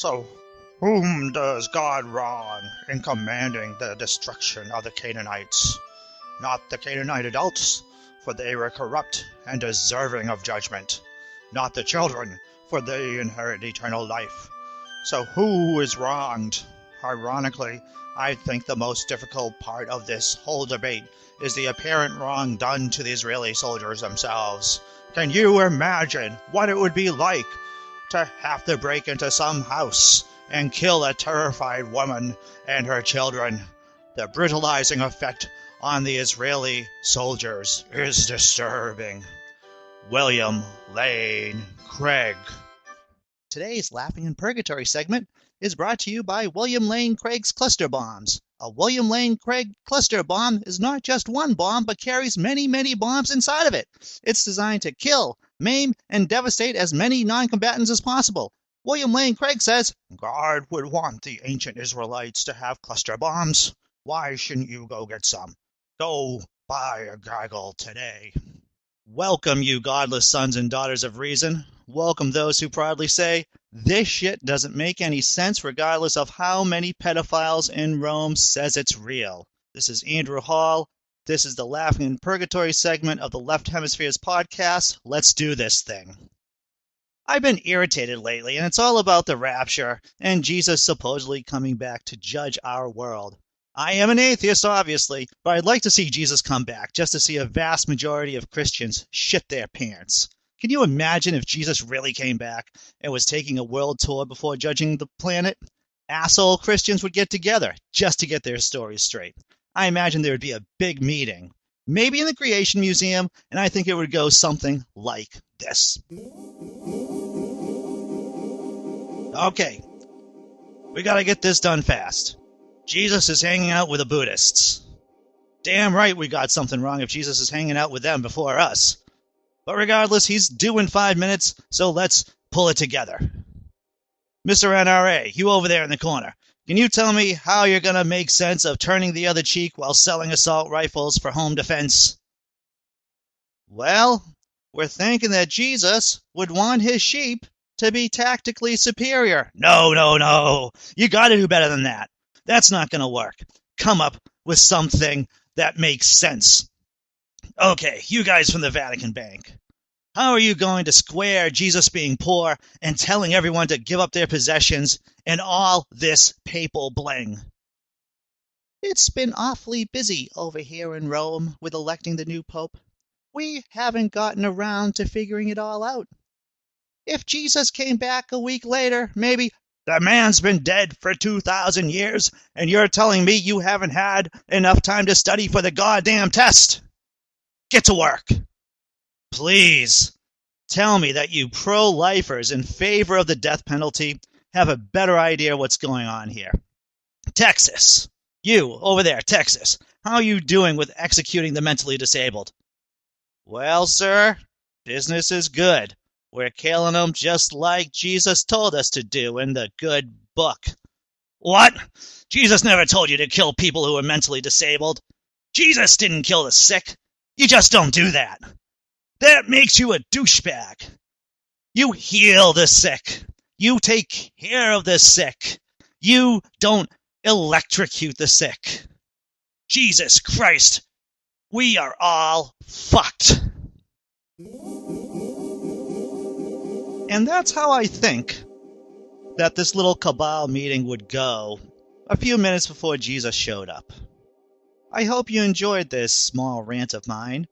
So, whom does God wrong in commanding the destruction of the Canaanites? Not the Canaanite adults, for they were corrupt and deserving of judgment. Not the children, for they inherit eternal life. So who is wronged? Ironically, I think the most difficult part of this whole debate is the apparent wrong done to the Israeli soldiers themselves. Can you imagine what it would be like to have to break into some house and kill a terrified woman and her children? The brutalizing effect on the Israeli soldiers is disturbing. William Lane Craig. Today's Laughing in Purgatory segment is brought to you by William Lane Craig's cluster bombs. A William Lane Craig cluster bomb is not just one bomb, but carries many, many bombs inside of it. It's designed to kill, maim, and devastate as many non-combatants as possible. William Lane Craig says, God would want the ancient Israelites to have cluster bombs. Why shouldn't you go get some? Go buy a gaggle today. Welcome, you godless sons and daughters of reason. Welcome those who proudly say, this shit doesn't make any sense regardless of how many pedophiles in Rome says it's real. This is Andrew Hall. This is the Laughing in Purgatory segment of the Left Hemisphere's podcast. Let's do this thing. I've been irritated lately, and it's all about the rapture and Jesus supposedly coming back to judge our world. I am an atheist, obviously, but I'd like to see Jesus come back just to see a vast majority of Christians shit their pants. Can you imagine if Jesus really came back and was taking a world tour before judging the planet? Asshole Christians would get together just to get their stories straight. I imagine there would be a big meeting, maybe in the Creation Museum, and I think it would go something like this. Okay, we gotta get this done fast. Jesus is hanging out with the Buddhists. Damn right we got something wrong if Jesus is hanging out with them before us. But regardless, he's due in 5 minutes, so let's pull it together. Mr. NRA, you over there in the corner, can you tell me how you're going to make sense of turning the other cheek while selling assault rifles for home defense? Well, we're thinking that Jesus would want his sheep to be tactically superior. No. You got to do better than that. That's not going to work. Come up with something that makes sense. Okay, you guys from the Vatican Bank. How are you going to square Jesus being poor and telling everyone to give up their possessions and all this papal bling? It's been awfully busy over here in Rome with electing the new pope. We haven't gotten around to figuring it all out. If Jesus came back a week later, maybe... The man's been dead for 2,000 years, and you're telling me you haven't had enough time to study for the goddamn test? Get to work. Please, tell me that you pro-lifers in favor of the death penalty have a better idea what's going on here. Texas. You, over there, Texas. How are you doing with executing the mentally disabled? Well, sir, business is good. We're killing them just like Jesus told us to do in the good book. What? Jesus never told you to kill people who are mentally disabled. Jesus didn't kill the sick. You just don't do that. That makes you a douchebag. You heal the sick. You take care of the sick. You don't electrocute the sick. Jesus Christ, we are all fucked. And that's how I think that this little cabal meeting would go a few minutes before Jesus showed up. I hope you enjoyed this small rant of mine.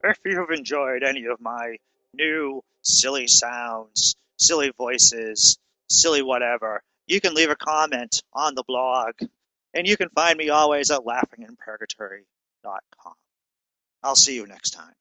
If you've enjoyed any of my new silly sounds, silly voices, silly whatever, you can leave a comment on the blog. And you can find me always at laughinginpurgatory.com. I'll see you next time.